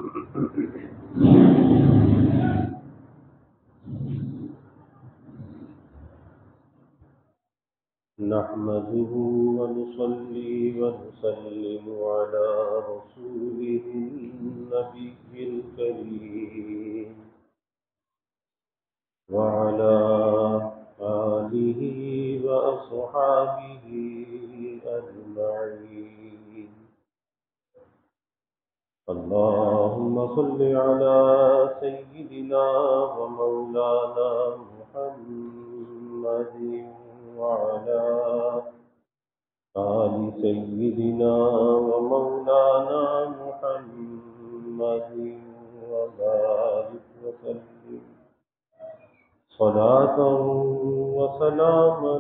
نحمده ونصلي ونسلم على رسوله النبي الكريم وعلى آله وأصحابه أجمعين. اللهم صل على سيدنا ومولانا محمد وعلى آل سيدنا ومولانا محمد وبارك وسلم صلاة وسلاما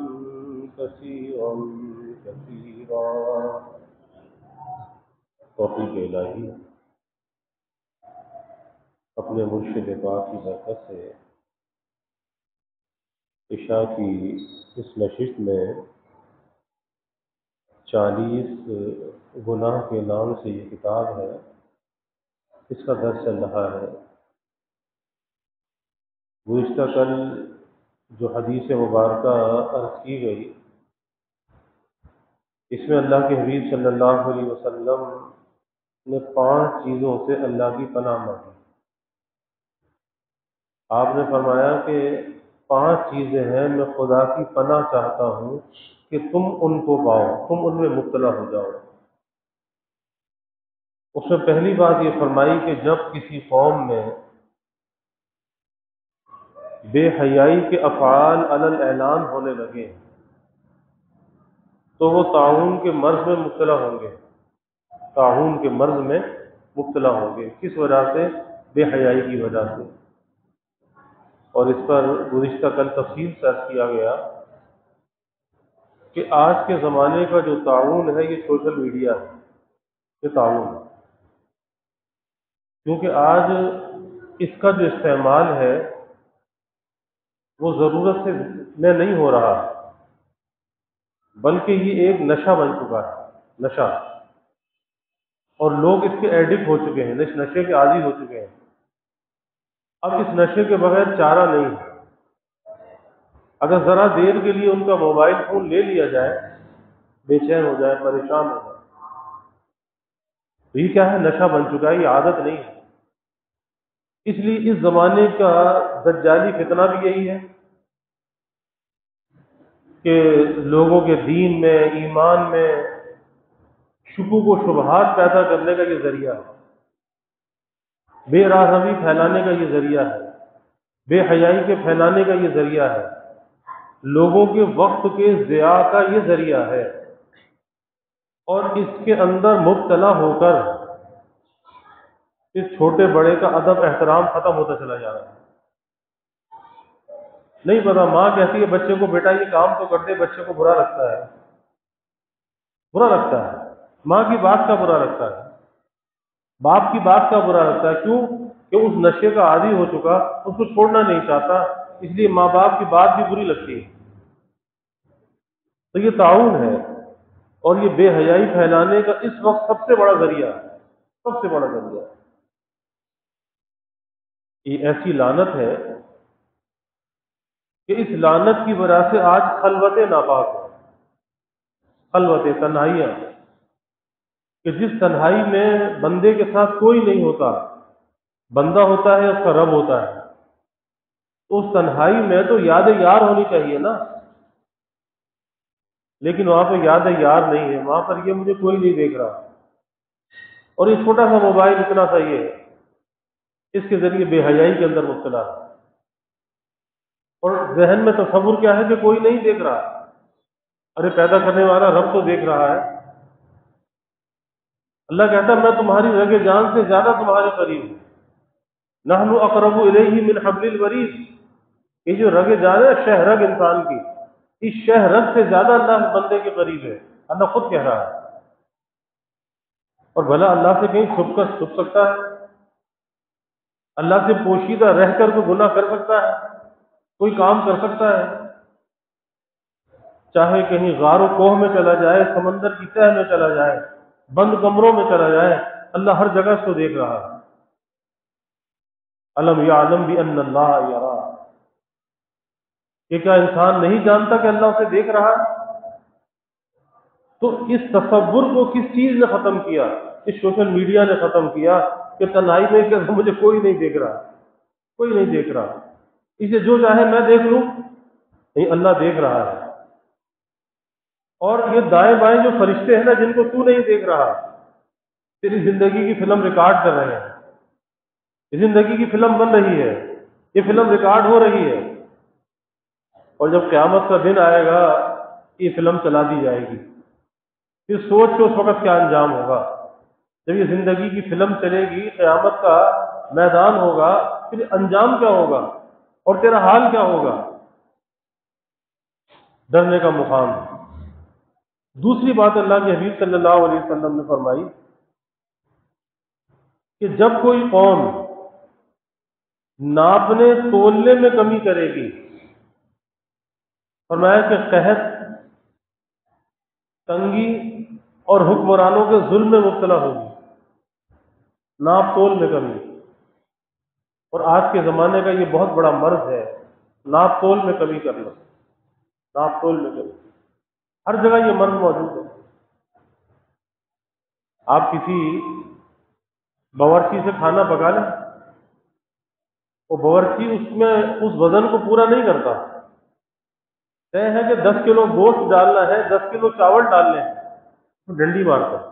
كثيرا كثيرا. توفیق الہی اپنے مرشد پاک کی برکت سے عشاء کی اس نشست میں 40 گناہ کے نام سے یہ کتاب ہے، اس کا درس چل رہا ہے. گزشتہ کل جو حدیث مبارکہ عرض کی گئی، اس میں اللہ کے حبیب صلی اللہ علیہ وسلم نے 5 چیزوں سے اللہ کی پناہ مانگی. آپ نے فرمایا کہ 5 چیزیں ہیں، میں خدا کی پناہ چاہتا ہوں کہ تم ان کو پاؤ، تم ان میں مبتلا ہو جاؤ. اس میں پہلی بات یہ فرمائی کہ جب کسی قوم میں بے حیائی کے افعال علی الاعلان ہونے لگے تو وہ طاعون کے مرض میں مبتلا ہوں گے. طاعون کے مرض میں مبتلا ہوں گے. کس وجہ سے؟ بے حیائی کی وجہ سے. اور اس پر گزشتہ کل تفصیل سے عرض کیا گیا کہ آج کے زمانے کا جو طاعون ہے یہ سوشل میڈیا ہے. یہ طاعون ہے کیونکہ آج اس کا جو استعمال ہے وہ ضرورت سے میں نہیں ہو رہا، بلکہ یہ ایک نشہ بن چکا ہے. نشہ. اور لوگ اس کے ایڈکٹ ہو چکے ہیں، اس نشے کے عادی ہو چکے ہیں. اب اس نشے کے بغیر چارہ نہیں ہے. اگر ذرا دیر کے لیے ان کا موبائل فون لے لیا جائے بے چین ہو جائے، پریشان ہو جائے. یہ کیا ہے؟ نشہ بن چکا ہے، یہ عادت نہیں ہے. اس لیے اس زمانے کا دجالی فتنہ بھی یہی ہے کہ لوگوں کے دین میں، ایمان میں شکوک و شبہات پیدا کرنے کا یہ ذریعہ ہے. بے راہروی پھیلانے کا یہ ذریعہ ہے. بے حیائی کے پھیلانے کا یہ ذریعہ ہے. لوگوں کے وقت کے ضیاع کا یہ ذریعہ ہے. اور اس کے اندر مبتلا ہو کر اس چھوٹے بڑے کا ادب احترام ختم ہوتا چلا جا رہا ہے. نہیں پتا، ماں کہتی ہے بچے کو بیٹا یہ کام تو کر دے، بچے کو برا لگتا ہے. برا لگتا ہے. ماں کی بات کا برا لگتا ہے، باپ کی بات کا برا لگتا ہے. کیوں؟ کہ اس نشے کا عادی ہو چکا، اس کو چھوڑنا نہیں چاہتا، اس لیے ماں باپ کی بات بھی بری لگتی ہے. تو یہ طاعون ہے اور یہ بے حیائی پھیلانے کا اس وقت سب سے بڑا ذریعہ ہے. سب سے بڑا ذریعہ. یہ ایسی لعنت ہے کہ اس لعنت کی وجہ سے آج خلوتیں ناپاک ہیں. خلوتیں، تنہائیاں، کہ جس تنہائی میں بندے کے ساتھ کوئی نہیں ہوتا، بندہ ہوتا ہے، اس کا رب ہوتا ہے، تو اس تنہائی میں تو یاد یار ہونی چاہیے نا. لیکن وہاں پہ یاد یار نہیں ہے. وہاں پر یہ مجھے کوئی نہیں دیکھ رہا. اور یہ چھوٹا سا موبائل اتنا سا یہ ہے، اس کے ذریعے بے حیائی کے اندر مبتلا ہے. اور ذہن میں تصور کیا ہے کہ کوئی نہیں دیکھ رہا. ارے پیدا کرنے والا رب تو دیکھ رہا ہے. اللہ کہتا ہے میں تمہاری رگ جان سے زیادہ تمہارے قریب ہوں. نحن اقرب الیہ من حبل الورید. یہ جو رگ جان ہے شہرگ انسان کی، اس شہرگ سے زیادہ اللہ بندے کے قریب ہے. اللہ خود کہہ رہا ہے. اور بھلا اللہ سے کہیں چھپ سکتا ہے؟ اللہ سے پوشیدہ رہ کر کوئی گناہ کر سکتا ہے؟ کوئی کام کر سکتا ہے؟ چاہے کہیں غار و کوہ میں چلا جائے، سمندر کی تہ میں چلا جائے، بند کمروں میں چلا جائے، اللہ ہر جگہ اس کو دیکھ رہا ہے. الم یعلم بان اللہ یرا، کہ کیا انسان نہیں جانتا کہ اللہ اسے دیکھ رہا ہے؟ تو اس تصور کو کس چیز نے ختم کیا؟ اس سوشل میڈیا نے ختم کیا کہ تنہائی میں کہ مجھے کوئی نہیں دیکھ رہا، کوئی نہیں دیکھ رہا، اسے جو چاہے میں دیکھ لوں، نہیں، اللہ دیکھ رہا ہے۔ اور یہ دائیں بائیں جو فرشتے ہیں نا، جن کو تو نہیں دیکھ رہا، تیری زندگی کی فلم ریکارڈ کر رہے ہیں، یہ زندگی کی فلم بن رہی ہے، یہ فلم ریکارڈ ہو رہی ہے، اور جب قیامت کا دن آئے گا یہ فلم چلا دی جائے گی۔ پھر سوچ کے اس وقت کیا انجام ہوگا جب یہ زندگی کی فلم چلے گی، قیامت کا میدان ہوگا، پھر انجام کیا ہوگا اور تیرا حال کیا ہوگا؟ ڈرنے کا مقام ہے۔ دوسری بات اللہ کے حبیب صلی اللہ علیہ وسلم نے فرمائی کہ جب کوئی قوم ناپنے تولنے میں کمی کرے گی، فرمایا کہ قحط، تنگی اور حکمرانوں کے ظلم میں مبتلا ہوگی، ناپ تول میں کمی۔ اور آج کے زمانے کا یہ بہت بڑا مرض ہے، ناپ تول میں کمی کرنا، ناپ تول میں کمی، ہر جگہ یہ مرض موجود ہے۔ آپ کسی باورچی سے کھانا پکا لیں، وہ باورچی اس میں اس وزن کو پورا نہیں کرتا، طے ہے کہ 10 کلو گوشت ڈالنا ہے، 10 کلو چاول ڈالنے ہیں، تو ڈنڈی مارتا ہے،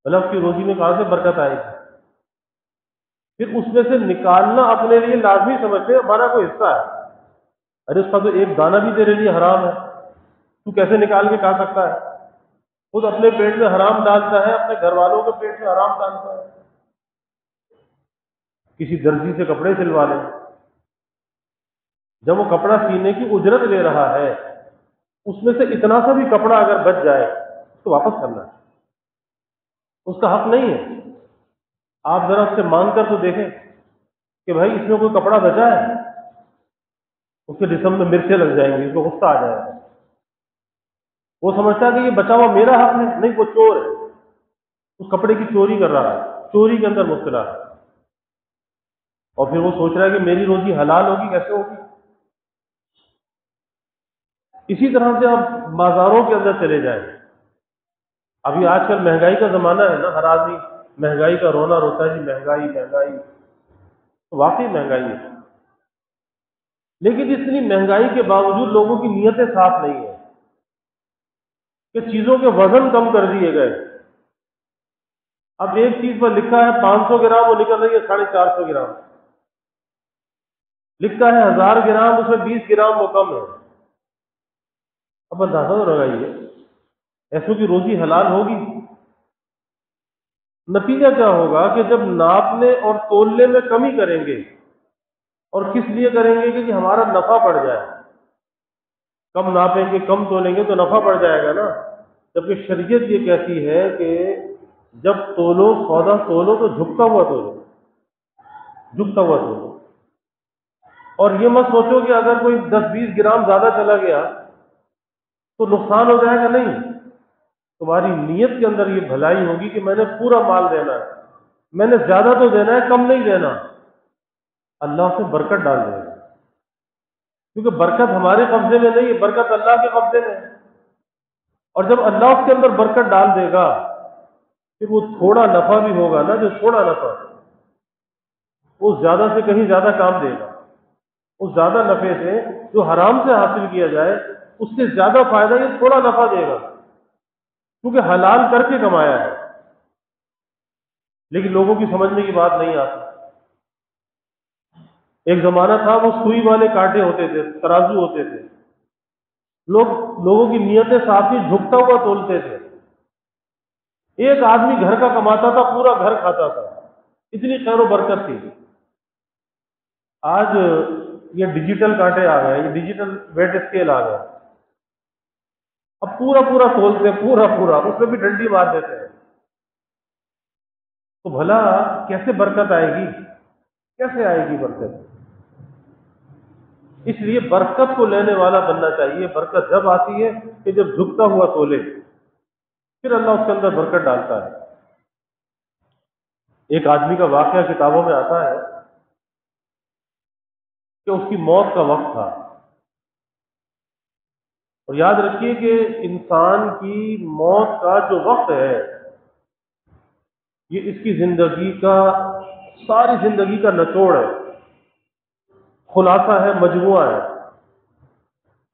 مطلب کی روزی میں کہاں سے برکت آئے گی؟ پھر اس میں سے نکالنا اپنے لیے لازمی سمجھتے ہمارا کوئی حصہ ہے، ارے اس کا تو ایک دانہ بھی تیرے لیے حرام ہے، تو کیسے نکال کے کھا سکتا ہے؟ خود اپنے پیٹ میں حرام ڈالتا ہے، اپنے گھر والوں کے پیٹ میں حرام ڈالتا ہے۔ کسی درزی سے کپڑے سلوا لیں، جب وہ کپڑا سینے کی اجرت لے رہا ہے، اس میں سے اتنا سا بھی کپڑا اگر بچ جائے تو واپس کرنا ہے، اس کا حق نہیں ہے۔ آپ ذرا اس سے مانگ کر تو دیکھیں کہ بھائی اس میں کوئی کپڑا بچا ہے، اس کے جسم میں مرچیں لگ جائیں گی، اس کو غصہ آ جائے گا، وہ سمجھتا ہے کہ یہ بچا ہوا میرا حق ہے، نہیں، وہ چور ہے، اس کپڑے کی چوری کر رہا ہے، چوری کے اندر مبتلا ہے، اور پھر وہ سوچ رہا ہے کہ میری روزی حلال ہوگی، کیسے ہوگی؟ اسی طرح سے آپ بازاروں کے اندر چلے جائیں، ابھی آج کل مہنگائی کا زمانہ ہے نا، ہر آدمی مہنگائی کا رونا روتا ہے، جی مہنگائی مہنگائی، تو واقعی مہنگائی ہے، لیکن اتنی مہنگائی کے باوجود لوگوں کی نیتیں صاف نہیں ہیں کہ چیزوں کے وزن کم کر دیے گئے۔ اب ایک چیز پر لکھا ہے 500 گرام، وہ نکل رہی ہے 450 گرام، لکھتا ہے 1000 گرام، اس میں 20 گرام وہ کم ہے۔ اب اندازہ تو لگائیے ایسوں کی روزی حلال ہوگی؟ نتیجہ کیا ہوگا کہ جب ناپنے اور تولنے میں کمی کریں گے، اور کس لیے کریں گے کہ ہمارا نفع بڑھ جائے، کم ناپیں گے کم تولیں گے تو نفع بڑھ جائے گا نا، جبکہ شریعت یہ کہتی ہے کہ جب تولو، سودا تولو تو جھکتا ہوا تولو، جھکتا ہوا تولو، اور یہ مت سوچو کہ اگر کوئی 10-20 گرام زیادہ چلا گیا تو نقصان ہو جائے گا، نہیں، تمہاری نیت کے اندر یہ بھلائی ہوگی کہ میں نے پورا مال دینا ہے، میں نے زیادہ تو دینا ہے، کم نہیں دینا، اللہ سے برکت ڈال دے گا، کیونکہ برکت ہمارے قبضے میں نہیں ہے، برکت اللہ کے قبضے میں ہے، اور جب اللہ اس کے اندر برکت ڈال دے گا پھر وہ تھوڑا نفع بھی ہوگا نا، جو تھوڑا نفع وہ زیادہ سے کہیں زیادہ کام دے گا، اس زیادہ نفع سے جو حرام سے حاصل کیا جائے اس سے زیادہ فائدہ یہ تھوڑا نفع دے گا، کیونکہ حلال کر کے کمایا ہے۔ لیکن لوگوں کی سمجھنے کی بات نہیں آتی۔ ایک زمانہ تھا وہ سوئی والے کانٹے ہوتے تھے، ترازو ہوتے تھے، لوگوں کی نیتیں صاف ہی، جھکتا ہوا تولتے تھے، ایک آدمی گھر کا کماتا تھا، پورا گھر کھاتا تھا، اتنی خیر و برکت تھی۔ آج یہ ڈیجیٹل کانٹے آ گئے، یہ ڈیجیٹل ویٹ اسکیل آ گیا، اب پورا پورا تولتے ہیں، پورا پورا، اس میں بھی ڈنڈی مار دیتے ہیں، تو بھلا کیسے برکت آئے گی؟ کیسے آئے گی برکت؟ اس لیے برکت کو لینے والا بننا چاہیے۔ برکت جب آتی ہے کہ جب جھکتا ہوا تولے، پھر اللہ اس کے اندر برکت ڈالتا ہے۔ ایک آدمی کا واقعہ کتابوں میں آتا ہے کہ اس کی موت کا وقت تھا، اور یاد رکھیے کہ انسان کی موت کا جو وقت ہے یہ اس کی زندگی کا، ساری زندگی کا نچوڑ ہے، خلاصہ ہے، مجموعہ ہے۔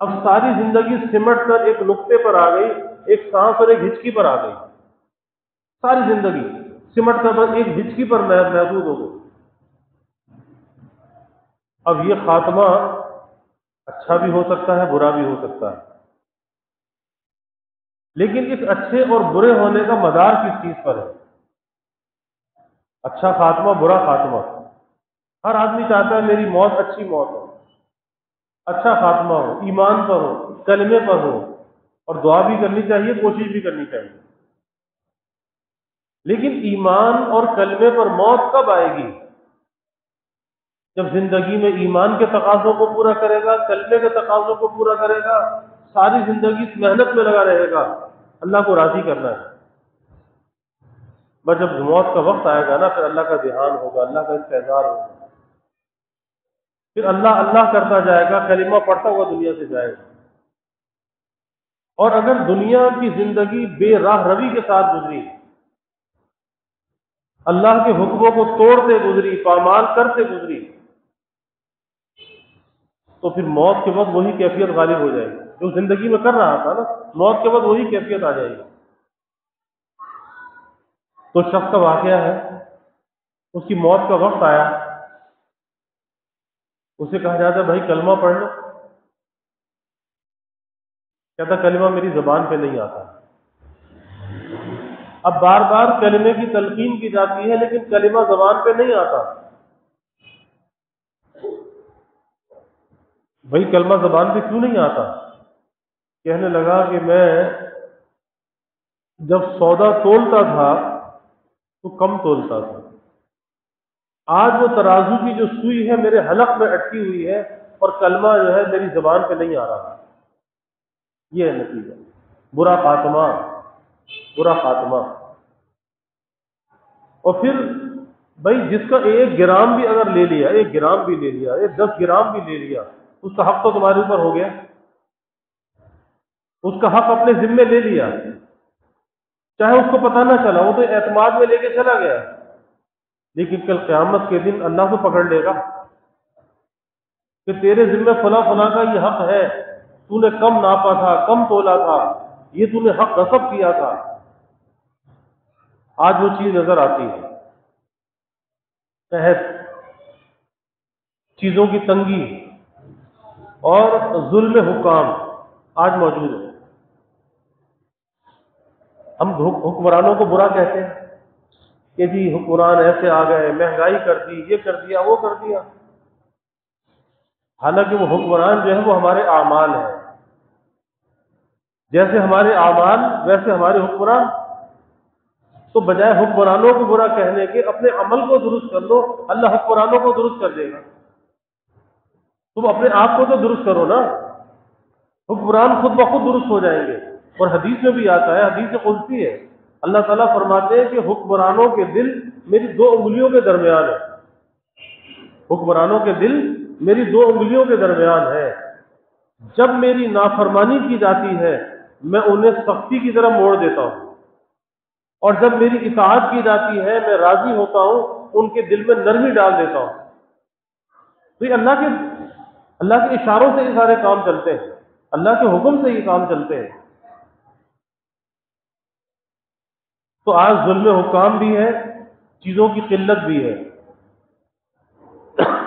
اب ساری زندگی سمٹ کر ایک نقطے پر آ گئی، ایک سانس اور ایک ہچکی پر آ گئی، ساری زندگی سمٹ کر بس ایک ہچکی پر محدود ہو گئی۔ اب یہ خاتمہ اچھا بھی ہو سکتا ہے، برا بھی ہو سکتا ہے، لیکن اس اچھے اور برے ہونے کا مدار کس چیز پر ہے؟ اچھا خاتمہ، برا خاتمہ۔ ہر آدمی چاہتا ہے میری موت اچھی موت ہو، اچھا خاتمہ ہو، ایمان پر ہو، کلمے پر ہو، اور دعا بھی کرنی چاہیے، کوشش بھی کرنی چاہیے۔ لیکن ایمان اور کلمے پر موت کب آئے گی؟ جب زندگی میں ایمان کے تقاضوں کو پورا کرے گا، کلمے کے تقاضوں کو پورا کرے گا، ساری زندگی اس محنت میں لگا رہے گا، اللہ کو راضی کرنا ہے۔ بس جب موت کا وقت آئے گا نا، پھر اللہ کا دھیان ہوگا، اللہ کا استحضار ہوگا، پھر اللہ اللہ کرتا جائے گا، کلمہ پڑھتا ہوا دنیا سے جائے گا۔ اور اگر دنیا کی زندگی بے راہ روی کے ساتھ گزری، اللہ کے حکموں کو توڑتے گزری، پامال کرتے گزری، تو پھر موت کے وقت وہی کیفیت غالب ہو جائے گی جو زندگی میں کر رہا تھا نا، موت کے وقت وہی کیفیت آ جائے گی۔ تو شخص کا واقعہ ہے، اس کی موت کا وقت آیا، اسے کہا جاتا ہے بھائی کلمہ پڑھ لو، کہتا کلمہ میری زبان پہ نہیں آتا۔ اب بار بار کلمے کی تلقین کی جاتی ہے، لیکن کلمہ زبان پہ نہیں آتا۔ بھائی کلمہ زبان پہ کیوں نہیں آتا؟ کہنے لگا کہ میں جب سودا تولتا تھا تو کم تولتا تھا، آج وہ ترازو کی جو سوئی ہے میرے حلق میں اٹکی ہوئی ہے، اور کلمہ جو ہے میری زبان پہ نہیں آ رہا۔ یہ ہے نتیجہ، برا خاتمہ، برا خاتمہ۔ اور پھر بھائی جس کا 1 گرام بھی اگر لے لیا، 1 گرام بھی لے لیا، 10 گرام بھی لے لیا، اس کا حق تو تمہارے اوپر ہو گیا، اس کا حق اپنے ذمے لے لیا، چاہے اس کو پتہ نہ چلا، وہ تو اعتماد میں لے کے چلا گیا، لیکن کل قیامت کے دن اللہ کو پکڑ لے گا کہ تیرے ذمے فلاں فلاں کا یہ حق ہے، تو نے کم ناپا تھا، کم تولا تھا، یہ تو نے حق غصب کیا تھا۔ آج وہ چیز نظر آتی ہے، قحط، چیزوں کی تنگی اور ظلم حکام آج موجود ہے۔ ہم حکمرانوں کو برا کہتے ہیں کہ جی حکمران ایسے آ گئے، مہنگائی کر دی، یہ کر دیا، وہ کر دیا، حالانکہ وہ حکمران جو ہے وہ ہمارے اعمال ہیں، جیسے ہمارے اعمال ویسے ہمارے حکمران۔ تو بجائے حکمرانوں کو برا کہنے کے اپنے عمل کو درست کر لو، اللہ حکمرانوں کو درست کر دے گا۔ تم اپنے آپ کو تو درست کرو نا، حکمران خود بخود درست ہو جائیں گے۔ اور حدیث میں بھی آتا ہے، حدیث قدسی ہے، اللہ تعالیٰ فرماتے ہیں کہ حکمرانوں کے دل میری 2 انگلیوں کے درمیان ہے، حکمرانوں کے دل میری 2 انگلیوں کے درمیان ہے، جب میری نافرمانی کی جاتی ہے میں انہیں سختی کی طرح موڑ دیتا ہوں، اور جب میری اطاعت کی جاتی ہے میں راضی ہوتا ہوں، ان کے دل میں نرمی ڈال دیتا ہوں۔ تو یہ اللہ کے اشاروں سے یہ سارے کام چلتے ہیں، اللہ کے حکم سے یہ کام چلتے ہیں۔ تو آج ظلم حکام بھی ہے، چیزوں کی قلت بھی ہے۔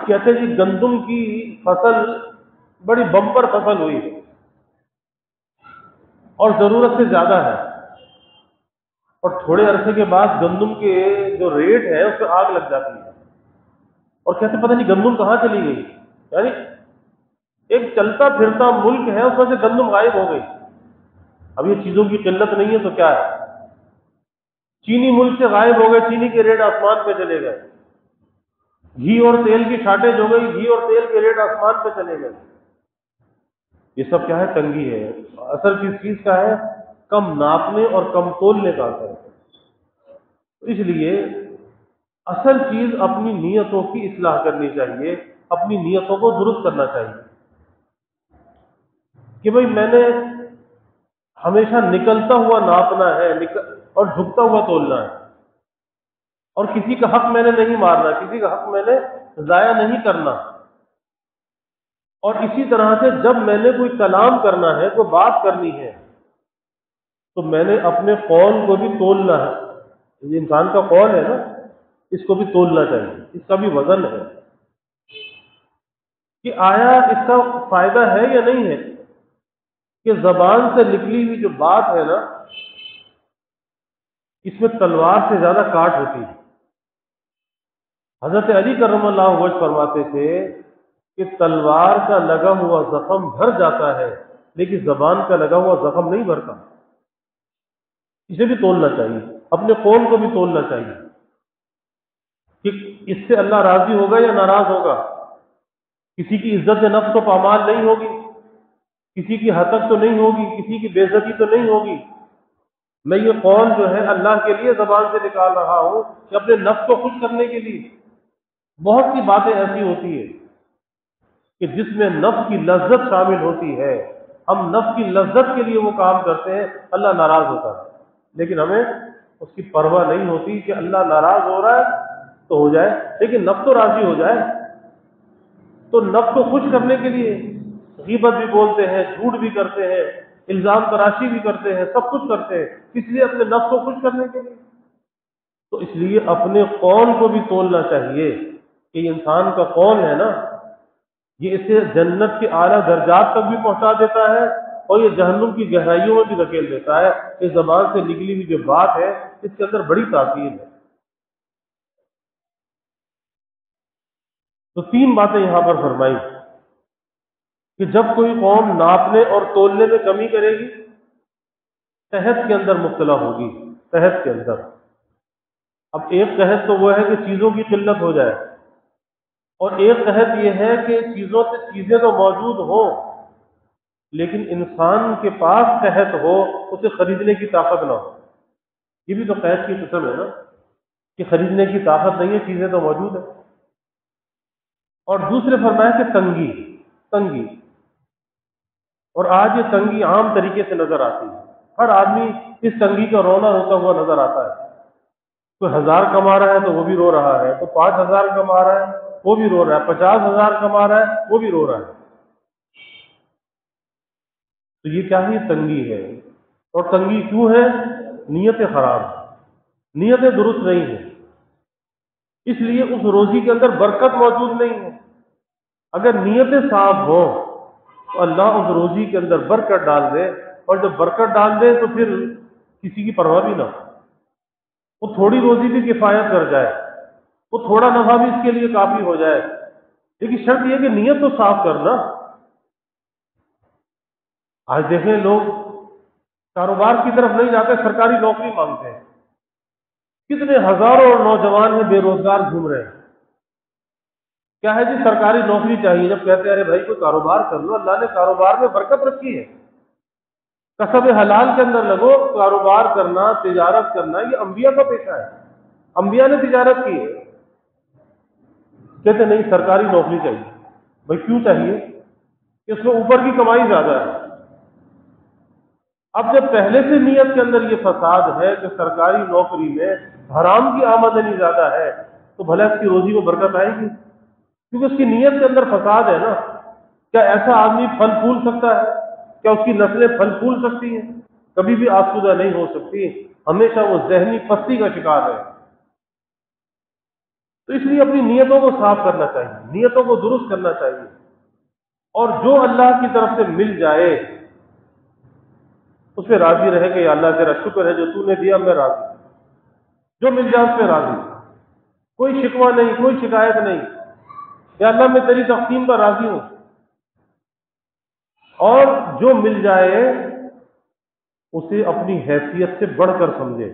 کہتے ہیں جی گندم کی فصل بڑی بمپر فصل ہوئی ہے اور ضرورت سے زیادہ ہے، اور تھوڑے عرصے کے بعد گندم کے جو ریٹ ہے اس پہ آگ لگ جاتی ہے، اور کہتے پتہ نہیں گندم کہاں چلی گئی، یعنی ایک چلتا پھرتا ملک ہے اس میں سے گندم غائب ہو گئی۔ اب یہ چیزوں کی قلت نہیں ہے تو کیا ہے؟ چینی ملک سے غائب ہو گئے، چینی کے ریٹ آسمان پہ چلے گئے، گھی اور تیل کی شارٹیج ہو گئی، گھی اور تیل کے ریٹ آسمان پہ چلے گئے۔ یہ سب کیا ہے؟ تنگی ہے۔ اثر کس چیز کا ہے؟ کم ناپنے اور کم تولنے کا اثر ہے۔ اس لیے اصل چیز اپنی نیتوں کی اصلاح کرنی چاہیے، اپنی نیتوں کو درست کرنا چاہیے کہ بھئی میں نے ہمیشہ نکلتا ہوا ناپنا ہے اور جھکتا ہوا تولنا ہے، اور کسی کا حق میں نے نہیں مارنا، کسی کا حق میں نے ضائع نہیں کرنا، اور اسی طرح سے جب میں نے کوئی کلام کرنا ہے، کوئی بات کرنی ہے، تو میں نے اپنے قول کو بھی تولنا ہے۔ یہ انسان کا قول ہے نا، اس کو بھی تولنا چاہیے، اس کا بھی وزن ہے کہ آیا اس کا فائدہ ہے یا نہیں ہے، کہ زبان سے نکلی ہوئی جو بات ہے نا، اس میں تلوار سے زیادہ کاٹ ہوتی ہے۔ حضرت علی کرم اللہ وجہ فرماتے تھے کہ تلوار کا لگا ہوا زخم بھر جاتا ہے لیکن زبان کا لگا ہوا زخم نہیں بھرتا۔ اسے بھی تولنا چاہیے، اپنے قول کو بھی تولنا چاہیے کہ اس سے اللہ راضی ہوگا یا ناراض ہوگا، کسی کی عزت نفس تو پامال نہیں ہوگی، کسی کی ہتک تو نہیں ہوگی، کسی کی بے عزتی تو نہیں ہوگی۔ میں یہ قول جو ہے اللہ کے لیے زبان سے نکال رہا ہوں کہ اپنے نفس کو خوش کرنے کے لیے۔ بہت سی باتیں ایسی ہوتی ہیں کہ جس میں نفس کی لذت شامل ہوتی ہے، ہم نفس کی لذت کے لیے وہ کام کرتے ہیں، اللہ ناراض ہوتا ہے، لیکن ہمیں اس کی پرواہ نہیں ہوتی کہ اللہ ناراض ہو رہا ہے تو ہو جائے، لیکن نفس تو راضی ہو جائے۔ تو نفس کو خوش کرنے کے لیے غیبت بھی بولتے ہیں، جھوٹ بھی کرتے ہیں، الزام تراشی بھی کرتے ہیں، سب کچھ کرتے ہیں، اس لیے اپنے نفس کو خوش کرنے کے لیے۔ تو اس لیے اپنے قول کو بھی تولنا چاہیے کہ یہ انسان کا قول ہے نا، یہ اسے جنت کے اعلیٰ درجات تک بھی پہنچا دیتا ہے اور یہ جہنم کی گہرائیوں میں بھی دھکیل دیتا ہے۔ اس زبان سے نکلی ہوئی جو بات ہے اس کے اندر بڑی تاثیر ہے۔ تو تین باتیں یہاں پر فرمائی کہ جب کوئی قوم ناپنے اور تولنے میں کمی کرے گی، قحط کے اندر مبتلا ہوگی، قحط کے اندر۔ اب ایک قحط تو وہ ہے کہ چیزوں کی قلت ہو جائے، اور ایک قحط یہ ہے کہ چیزیں تو موجود ہوں لیکن انسان کے پاس قحط ہو، اسے خریدنے کی طاقت نہ ہو۔ یہ بھی تو قحط کی قسم ہے نا، کہ خریدنے کی طاقت نہیں ہے، چیزیں تو موجود ہیں۔ اور دوسرے فرمایا کہ تنگی، اور آج یہ تنگی عام طریقے سے نظر آتی ہے، ہر آدمی اس تنگی کا رونا ہوتا ہوا نظر آتا ہے۔ کوئی 1000 کما رہا ہے تو وہ بھی رو رہا ہے، کوئی 5000 کما رہا ہے وہ بھی رو رہا ہے، 50,000 کما رہا ہے وہ بھی رو رہا ہے۔ تو یہ کیا ہے؟ تنگی ہے۔ اور تنگی کیوں ہے؟ نیتیں خراب ہیں، نیتیں درست نہیں ہیں، اس لیے اس روزی کے اندر برکت موجود نہیں ہے۔ اگر نیتیں صاف ہوں تو اللہ اس روزی کے اندر برکت ڈال دے، اور جب برکت ڈال دے تو پھر کسی کی پرواہ بھی نہ ہو، وہ تھوڑی روزی بھی کفایت کر جائے، وہ تھوڑا نفع بھی اس کے لیے کافی ہو جائے، لیکن شرط یہ کہ نیت تو صاف کرنا۔ آج دیکھیں لوگ کاروبار کی طرف نہیں جاتے، سرکاری نوکری مانگتے ہیں، کتنے ہزاروں نوجوان ہیں بے روزگار گھوم رہے ہیں۔ کیا ہے جی؟ سرکاری نوکری چاہیے۔ جب کہتے ہیں ارے بھائی کوئی کاروبار کر لو، اللہ نے کاروبار میں برکت رکھی ہے، کسب حلال کے اندر لگو۔ کاروبار کرنا، تجارت کرنا یہ انبیاء کا پیشہ ہے، انبیاء نے تجارت کی ہے۔ کہتے نہیں سرکاری نوکری چاہیے۔ بھائی کیوں چاہیے؟ کہ اس میں اوپر کی کمائی زیادہ ہے۔ اب جب پہلے سے نیت کے اندر یہ فساد ہے کہ سرکاری نوکری میں حرام کی آمدنی زیادہ ہے، تو بھلا اس کی روزی میں برکت آئے گی؟ کیونکہ اس کی نیت کے اندر فساد ہے نا۔ کیا ایسا آدمی پھل پھول سکتا ہے؟ کیا اس کی نسلیں پھل پھول سکتی ہیں؟ کبھی بھی آسودہ نہیں ہو سکتی، ہمیشہ وہ ذہنی پستی کا شکار ہے۔ تو اس لیے اپنی نیتوں کو صاف کرنا چاہیے، نیتوں کو درست کرنا چاہیے، اور جو اللہ کی طرف سے مل جائے اس پہ راضی رہے کہ یا اللہ تیرا شکر ہے جو تو نے دیا، میں راضی ہوں۔ جو مل جائے اس پہ راضی، کوئی شکوہ نہیں، کوئی شکایت نہیں، یا اللہ میں تیری تقسیم پر راضی ہوں۔ اور جو مل جائے اسے اپنی حیثیت سے بڑھ کر سمجھے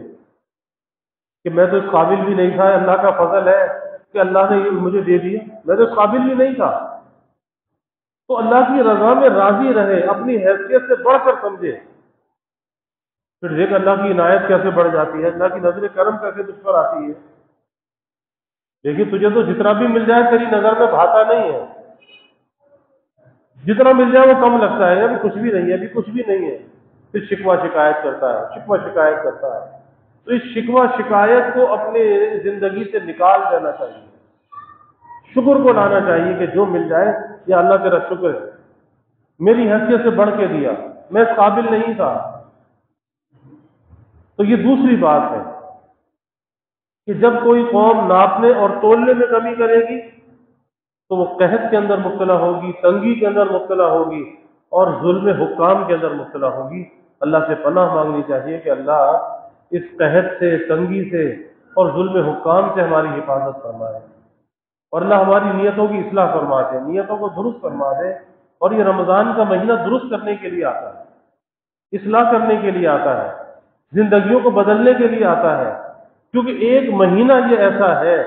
کہ میں تو اس قابل بھی نہیں تھا، اللہ کا فضل ہے کہ اللہ نے یہ مجھے دے دیا، میں تو اس قابل بھی نہیں تھا۔ تو اللہ کی رضا میں راضی رہے، اپنی حیثیت سے بڑھ کر سمجھے، پھر دیکھ اللہ کی عنایت کیسے بڑھ جاتی ہے، اللہ کی نظر کرم کیسے تجھ پر آتی ہے۔ لیکن تجھے تو جتنا بھی مل جائے تیری نظر میں بھاتا نہیں ہے، جتنا مل جائے وہ کم لگتا ہے، ابھی کچھ بھی نہیں ہے، ابھی کچھ بھی نہیں ہے، پھر شکوہ شکایت کرتا ہے، شکوہ شکایت کرتا ہے۔ تو اس شکوہ شکایت کو اپنے زندگی سے نکال دینا چاہیے، شکر کو لانا چاہیے کہ جو مل جائے یا اللہ تیرا شکر ہے، میری حیثیت سے بڑھ کے دیا، میں اس قابل نہیں تھا۔ تو یہ دوسری بات ہے کہ جب کوئی قوم ناپنے اور تولنے میں کمی کرے گی تو وہ قحط کے اندر مبتلا ہوگی، تنگی کے اندر مبتلا ہوگی اور ظلم حکام کے اندر مبتلا ہوگی۔ اللہ سے پناہ مانگنی چاہیے کہ اللہ اس قحط سے، تنگی سے اور ظلم حکام سے ہماری حفاظت فرمائے، اور اللہ ہماری نیتوں کی اصلاح فرما دے، نیتوں کو درست فرما دے۔ اور یہ رمضان کا مہینہ درست کرنے کے لیے آتا ہے، اصلاح کرنے کے لیے آتا ہے، زندگیوں کو بدلنے کے لیے آتا ہے، کیونکہ ایک مہینہ یہ ایسا ہے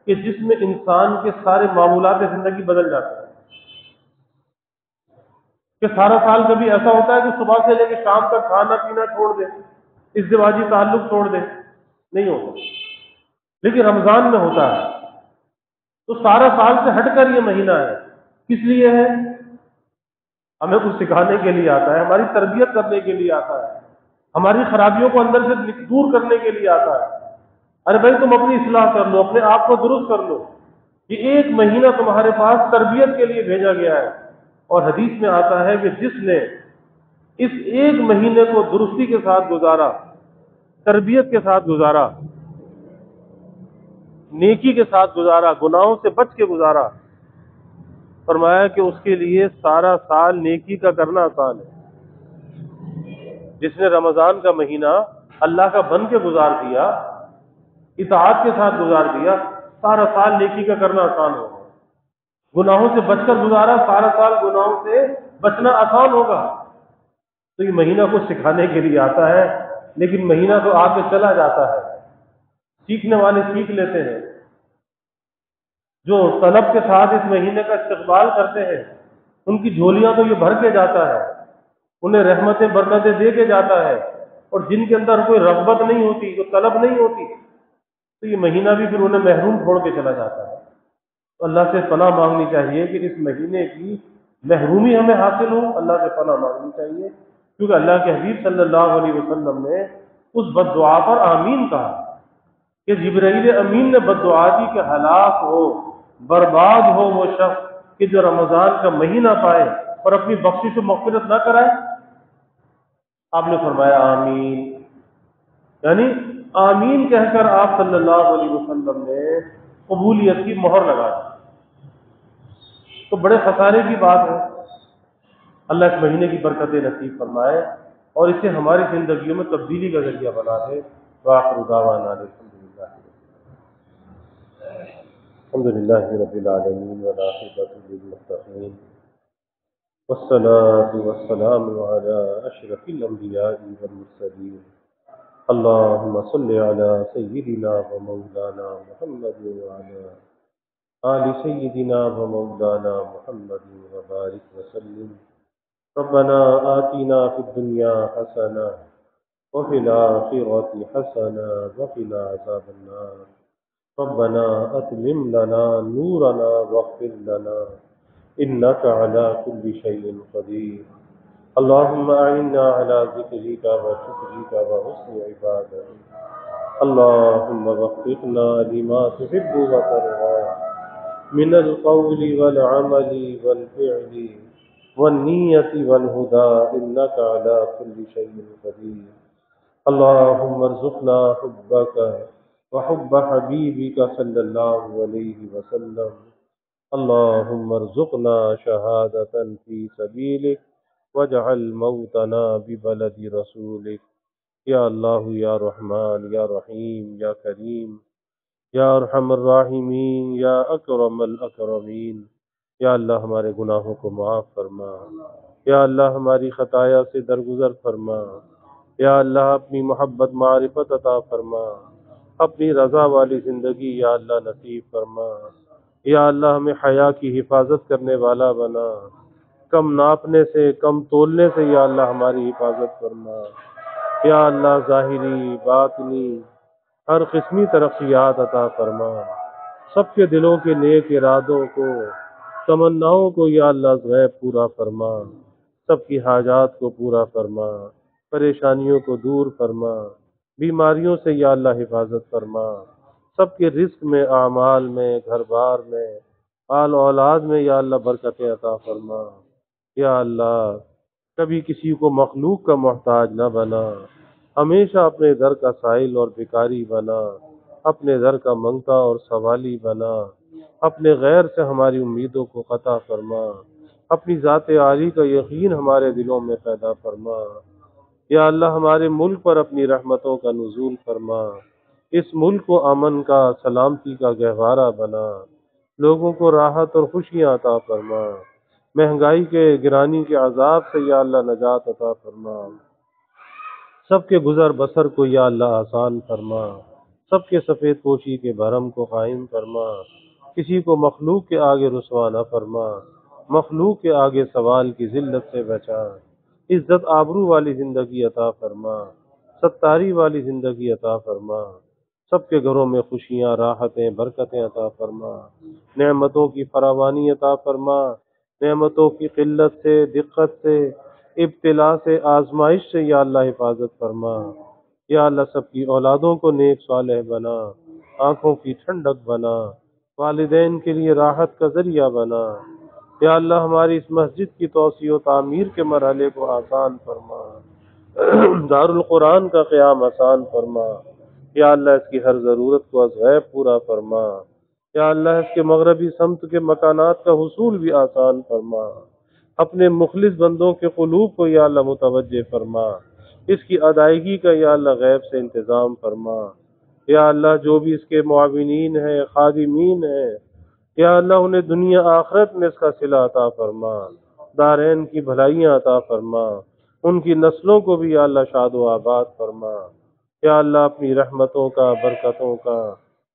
کہ جس میں انسان کے سارے معمولات زندگی بدل جاتے ہیں۔ کہ سارا سال کبھی ایسا ہوتا ہے کہ صبح سے لے کے شام تک کھانا پینا چھوڑ دے، ازدواجی تعلق چھوڑ دے، نہیں ہوتا، لیکن رمضان میں ہوتا ہے۔ تو سارا سال سے ہٹ کر یہ مہینہ ہے، کس لیے ہے؟ ہمیں کچھ سکھانے کے لیے آتا ہے، ہماری تربیت کرنے کے لیے آتا ہے، ہماری خرابیوں کو اندر سے دور کرنے کے لیے آتا ہے۔ ارے بھائی تم اپنی اصلاح کر لو، اپنے آپ کو درست کر لو، یہ ایک مہینہ تمہارے پاس تربیت کے لیے بھیجا گیا ہے۔ اور حدیث میں آتا ہے کہ جس نے اس ایک مہینے کو درستی کے ساتھ گزارا، تربیت کے ساتھ گزارا، نیکی کے ساتھ گزارا، گناہوں سے بچ کے گزارا، فرمایا کہ اس کے لیے سارا سال نیکی کا کرنا آسان ہے۔ جس نے رمضان کا مہینہ اللہ کا بن کے گزار دیا، اطاعت کے ساتھ گزار دیا، سارا سال نیکی کا کرنا آسان ہوگا۔ گناہوں سے بچ کر گزارا، سارا سال گناہوں سے بچنا آسان ہوگا۔ تو یہ مہینہ کچھ سکھانے کے لیے آتا ہے، لیکن مہینہ تو آ کے چلا جاتا ہے، سیکھنے والے سیکھ لیتے ہیں۔ جو طلب کے ساتھ اس مہینے کا استقبال کرتے ہیں ان کی جھولیاں تو یہ بھر کے جاتا ہے، انہیں رحمتیں برکتیں دے کے جاتا ہے۔ اور جن کے اندر کوئی رغبت نہیں ہوتی، جو طلب نہیں ہوتی، تو یہ مہینہ بھی پھر انہیں محروم چھوڑ کے چلا جاتا ہے۔ تو اللہ سے پناہ مانگنی چاہیے کہ اس مہینے کی محرومی ہمیں حاصل ہو، اللہ سے پناہ مانگنی چاہیے، کیونکہ اللہ کے حبیب صلی اللہ علیہ وسلم نے اس بد دعا پر آمین کہا کہ جبرائیل امین نے بد دعا کی کہ ہلاک ہو، برباد ہو وہ شخص کہ جو رمضان کا مہینہ پائے اور اپنی بخشش و مغفرت نہ کرائے۔ آپ نے فرمایا آمین، یعنی آمین کہہ کر آپ صلی اللہ علیہ وسلم نے قبولیت کی مہر لگا دی۔ تو بڑے خسارے کی بات ہے۔ اللہ اس مہینے کی برکتیں نصیب فرمائے اور اسے ہماری زندگیوں میں تبدیلی کا ذریعہ بنا دے۔ وآخر دعوانا الحمد للہ رب العالمین والعاقبۃ للمتقین والصلاة والسلام علی اشرف الانبیاء والمرسلین۔ اللہم صل علی سیدنا و مولانا محمد وعلی آل سیدنا و مولانا محمد وبارک وسلم۔ ربنا آتنا فی الدنیا حسنہ وفی الآخرۃ حسنہ وقنا عذاب النار۔ ربنا اتمم لنا نورنا واغفر لنا انك على كل شيء قدير۔ اللهم اعنا على ذكرك وشكرك وحسن عبادتك۔ اللهم وفقنا لما تحب وترضى من القول والعمل والفعل والنية والهدى انك على كل شيء قدير۔ اللهم ارزقنا حبك وحب حبيبك صلى الله عليه وسلم۔ اللهم ارزقنا شهادة في سبيلك واجعل موتنا ببلد رسولك۔ یا اللہ یا رحمان یا رحیم یا کریم یا ارحم الراحمین یا اکرم الاکرمین۔ یا اللہ ہمارے گناہوں کو معاف فرما، یا اللہ ہماری خطایا سے درگزر فرما، یا اللہ اپنی محبت معرفت عطا فرما، اپنی رضا والی زندگی یا اللہ نصیب فرما۔ یا اللہ ہمیں حیا کی حفاظت کرنے والا بنا، کم ناپنے سے، کم تولنے سے یا اللہ ہماری حفاظت فرما۔ یا اللہ ظاہری باطنی ہر قسمی ترقیات عطا فرما۔ سب کے دلوں کے نیک ارادوں کو، تمناؤں کو یا اللہ غیب پورا فرما، سب کی حاجات کو پورا فرما، پریشانیوں کو دور فرما، بیماریوں سے یا اللہ حفاظت فرما، سب کے رزق میں، اعمال میں، گھر بار میں، آل اولاد میں یا اللہ برکتیں عطا فرما۔ یا اللہ کبھی کسی کو مخلوق کا محتاج نہ بنا، ہمیشہ اپنے در کا سائل اور بھکاری بنا، اپنے در کا منگتا اور سوالی بنا، اپنے غیر سے ہماری امیدوں کو قطع فرما، اپنی ذات عالی کا یقین ہمارے دلوں میں پیدا فرما۔ یا اللہ ہمارے ملک پر اپنی رحمتوں کا نزول فرما، اس ملک کو امن کا، سلامتی کا گہوارہ بنا، لوگوں کو راحت اور خوشیاں عطا فرما، مہنگائی کے، گرانی کے عذاب سے یا اللہ نجات عطا فرما، سب کے گزر بسر کو یا اللہ آسان فرما، سب کے سفید پوشی کے بھرم کو قائم فرما، کسی کو مخلوق کے آگے رسوا نہ فرما، مخلوق کے آگے سوال کی ذلت سے بچا، عزت آبرو والی زندگی عطا فرما، ستاری والی زندگی عطا فرما، سب کے گھروں میں خوشیاں، راحتیں، برکتیں عطا فرما، نعمتوں کی فراوانی عطا فرما، نعمتوں کی قلت سے، دقت سے، ابتلا سے، آزمائش سے یا اللہ حفاظت فرما۔ یا اللہ سب کی اولادوں کو نیک صالح بنا، آنکھوں کی ٹھنڈک بنا، والدین کے لیے راحت کا ذریعہ بنا۔ یا اللہ ہماری اس مسجد کی توسیع و تعمیر کے مرحلے کو آسان فرما، دارالقرآن کا قیام آسان فرما۔ یا اللہ اس کی ہر ضرورت کو از غیب پورا فرما۔ یا اللہ اس کے مغربی سمت کے مکانات کا حصول بھی آسان فرما، اپنے مخلص بندوں کے قلوب کو یا اللہ متوجہ فرما، اس کی ادائیگی کا یا اللہ غیب سے انتظام فرما۔ یا اللہ جو بھی اس کے معاونین ہیں، خادمین ہیں، یا اللہ انہیں دنیا آخرت میں اس کا صلہ عطا فرما، دارین کی بھلائیاں عطا فرما، ان کی نسلوں کو بھی یا اللہ شاد و آباد فرما۔ یا اللہ اپنی رحمتوں کا، برکتوں کا،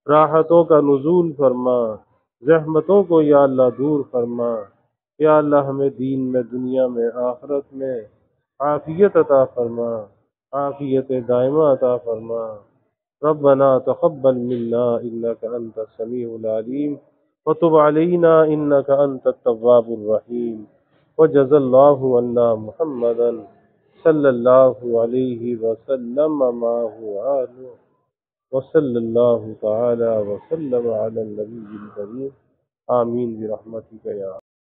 راحتوں کا نزول فرما، زحمتوں کو یا اللہ دور فرما۔ یا اللہ ہمیں دین میں، دنیا میں، آخرت میں عافیت عطا فرما، عافیت دائمہ عطا فرما۔ ربنا تقبل منا انك انت السميع العليم وتب علينا انك انت التواب الرحيم وجزا الله عنا محمدا صلى الله عليه وسلم ما هو آله وصلى الله تعالى وسلم على النبي الكريم آمين برحمتك يا